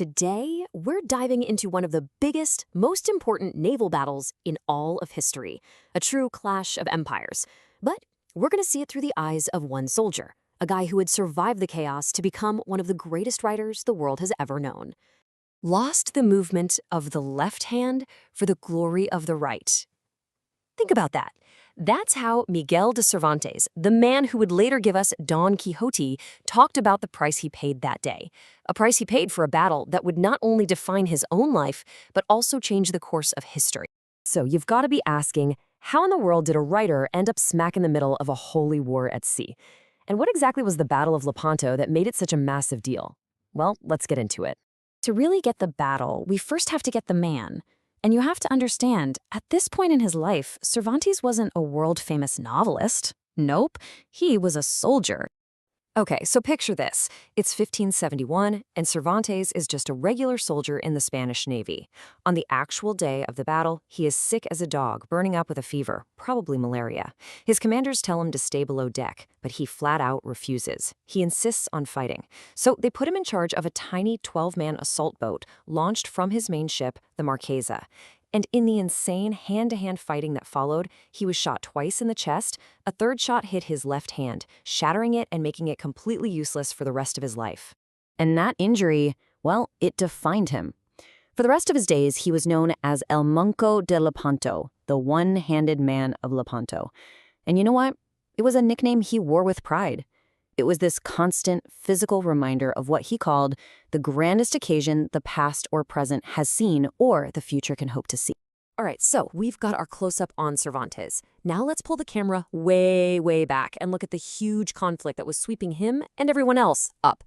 Today, we're diving into one of the biggest, most important naval battles in all of history, a true clash of empires. But we're going to see it through the eyes of one soldier, a guy who had survived the chaos to become one of the greatest writers the world has ever known. Lost the movement of the left hand for the glory of the right. Think about that. That's how Miguel de Cervantes, the man who would later give us Don Quixote, talked about the price he paid that day. A price he paid for a battle that would not only define his own life, but also change the course of history. So you've got to be asking, how in the world did a writer end up smack in the middle of a holy war at sea? And what exactly was the Battle of Lepanto that made it such a massive deal? Well, let's get into it. To really get the battle, we first have to get the man. And you have to understand, at this point in his life, Cervantes wasn't a world-famous novelist. Nope, he was a soldier. Okay, so picture this. It's 1571, and Cervantes is just a regular soldier in the Spanish Navy. On the actual day of the battle, he is sick as a dog, burning up with a fever, probably malaria. His commanders tell him to stay below deck, but he flat out refuses. He insists on fighting. So they put him in charge of a tiny 12-man assault boat launched from his main ship, the Marquesa. And in the insane hand-to-hand fighting that followed, he was shot twice in the chest. A third shot hit his left hand, shattering it and making it completely useless for the rest of his life. And that injury, well, it defined him. For the rest of his days, he was known as El Manco de Lepanto, the one-handed man of Lepanto. And you know what? It was a nickname he wore with pride. It was this constant physical reminder of what he called the grandest occasion the past or present has seen or the future can hope to see. All right, so we've got our close-up on Cervantes. Now let's pull the camera way back and look at the huge conflict that was sweeping him and everyone else up.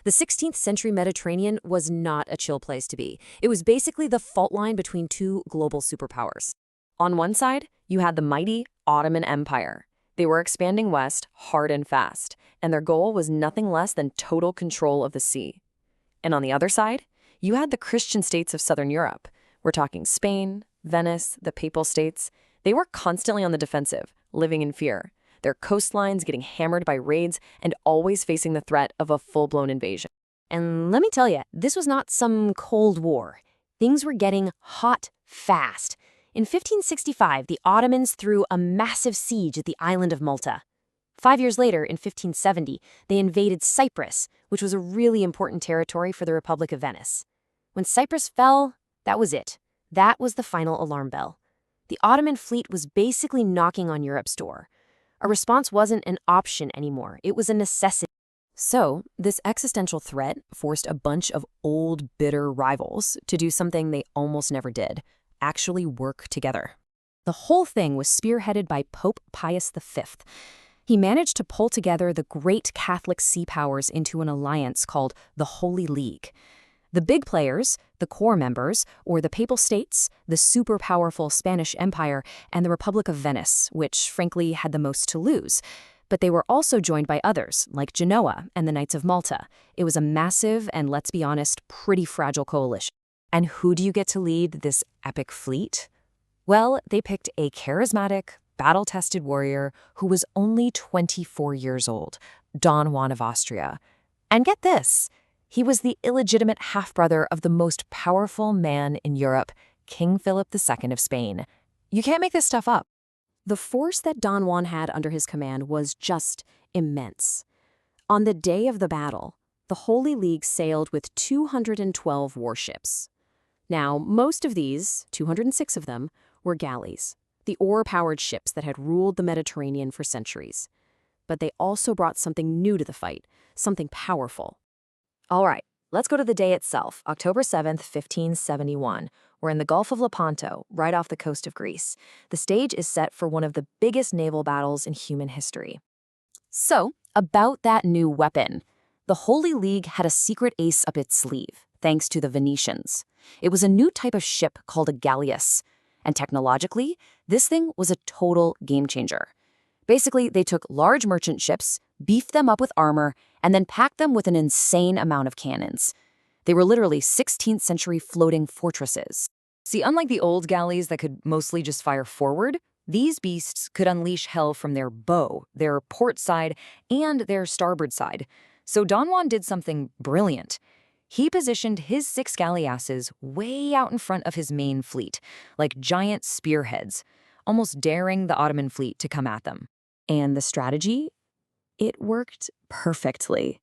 The 16th century Mediterranean was not a chill place to be. It was basically the fault line between two global superpowers. On one side, you had the mighty Ottoman Empire. They were expanding west hard and fast, and their goal was nothing less than total control of the sea. And on the other side, you had the Christian states of southern Europe. We're talking Spain, Venice, the Papal States. They were constantly on the defensive, living in fear, their coastlines getting hammered by raids and always facing the threat of a full-blown invasion. And let me tell you, this was not some Cold War. Things were getting hot fast. In 1565, the Ottomans threw a massive siege at the island of Malta. 5 years later, in 1570, they invaded Cyprus, which was a really important territory for the Republic of Venice. When Cyprus fell, that was it. That was the final alarm bell. The Ottoman fleet was basically knocking on Europe's door. A response wasn't an option anymore. It was a necessity. So, this existential threat forced a bunch of old, bitter rivals to do something they almost never did: actually work together. The whole thing was spearheaded by Pope Pius V. He managed to pull together the great Catholic sea powers into an alliance called the Holy League. The big players, the core members, or the Papal States, the super powerful Spanish Empire, and the Republic of Venice, which frankly had the most to lose. But they were also joined by others, like Genoa and the Knights of Malta. It was a massive and, let's be honest, pretty fragile coalition. And who do you get to lead this epic fleet? Well, they picked a charismatic, battle-tested warrior who was only 24 years old, Don Juan of Austria. And get this, he was the illegitimate half-brother of the most powerful man in Europe, King Philip II of Spain. You can't make this stuff up. The force that Don Juan had under his command was just immense. On the day of the battle, the Holy League sailed with 212 warships. Now, most of these, 206 of them, were galleys, the oar-powered ships that had ruled the Mediterranean for centuries. But they also brought something new to the fight, something powerful. All right, let's go to the day itself, October 7th, 1571. We're in the Gulf of Lepanto, right off the coast of Greece. The stage is set for one of the biggest naval battles in human history. So, about that new weapon. The Holy League had a secret ace up its sleeve, thanks to the Venetians. It was a new type of ship called a galleass. And technologically, this thing was a total game changer. Basically, they took large merchant ships, beefed them up with armor, and then packed them with an insane amount of cannons. They were literally 16th century floating fortresses. See, unlike the old galleys that could mostly just fire forward, these beasts could unleash hell from their bow, their port side, and their starboard side. So Don Juan did something brilliant. He positioned his 6 galleasses way out in front of his main fleet, like giant spearheads, almost daring the Ottoman fleet to come at them. And the strategy? It worked perfectly.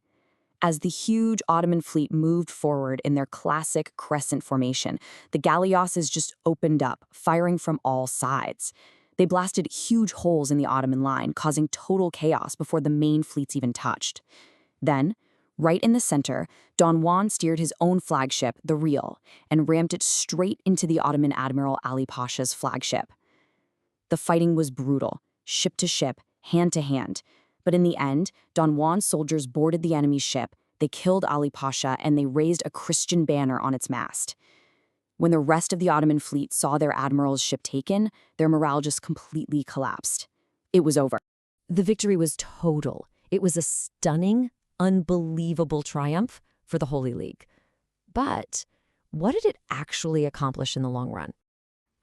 As the huge Ottoman fleet moved forward in their classic crescent formation, the galleasses just opened up, firing from all sides. They blasted huge holes in the Ottoman line, causing total chaos before the main fleets even touched. Then, right in the center, Don Juan steered his own flagship, the Real, and rammed it straight into the Ottoman Admiral Ali Pasha's flagship. The fighting was brutal, ship to ship, hand to hand. But in the end, Don Juan's soldiers boarded the enemy's ship, they killed Ali Pasha, and they raised a Christian banner on its mast. When the rest of the Ottoman fleet saw their admiral's ship taken, their morale just completely collapsed. It was over. The victory was total. It was a stunning, unbelievable triumph for the Holy League. But what did it actually accomplish in the long run?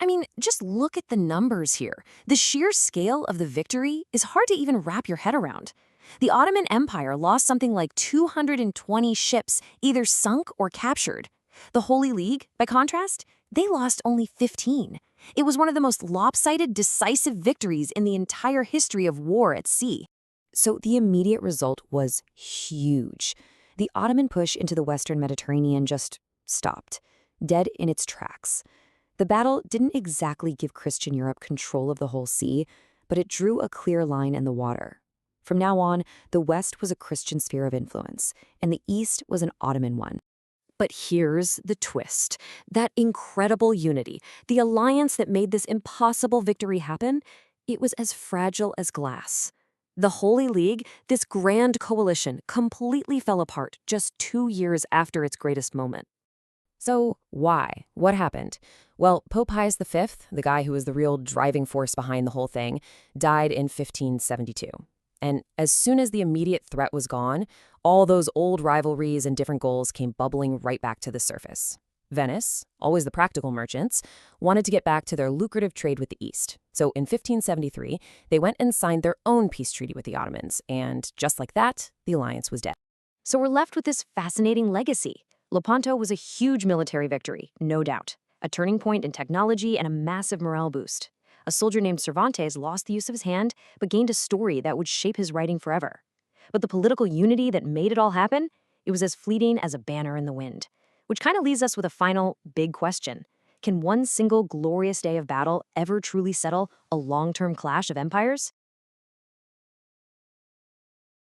I mean, just look at the numbers here. The sheer scale of the victory is hard to even wrap your head around. The Ottoman Empire lost something like 220 ships, either sunk or captured. The Holy League, by contrast, they lost only 15. It was one of the most lopsided, decisive victories in the entire history of war at sea. So the immediate result was huge. The Ottoman push into the Western Mediterranean just stopped, dead in its tracks. The battle didn't exactly give Christian Europe control of the whole sea, but it drew a clear line in the water. From now on, the West was a Christian sphere of influence, and the East was an Ottoman one. But here's the twist. That incredible unity, the alliance that made this impossible victory happen, it was as fragile as glass. The Holy League, this grand coalition, completely fell apart just 2 years after its greatest moment. So why? What happened? Well, Pope Pius V, the guy who was the real driving force behind the whole thing, died in 1572. And as soon as the immediate threat was gone, all those old rivalries and different goals came bubbling right back to the surface. Venice, always the practical merchants, wanted to get back to their lucrative trade with the East. So in 1573, they went and signed their own peace treaty with the Ottomans, and just like that, the alliance was dead. So we're left with this fascinating legacy. Lepanto was a huge military victory, no doubt, a turning point in technology and a massive morale boost. A soldier named Cervantes lost the use of his hand, but gained a story that would shape his writing forever. But the political unity that made it all happen, it was as fleeting as a banner in the wind. Which kind of leaves us with a final, big question. Can one single glorious day of battle ever truly settle a long-term clash of empires?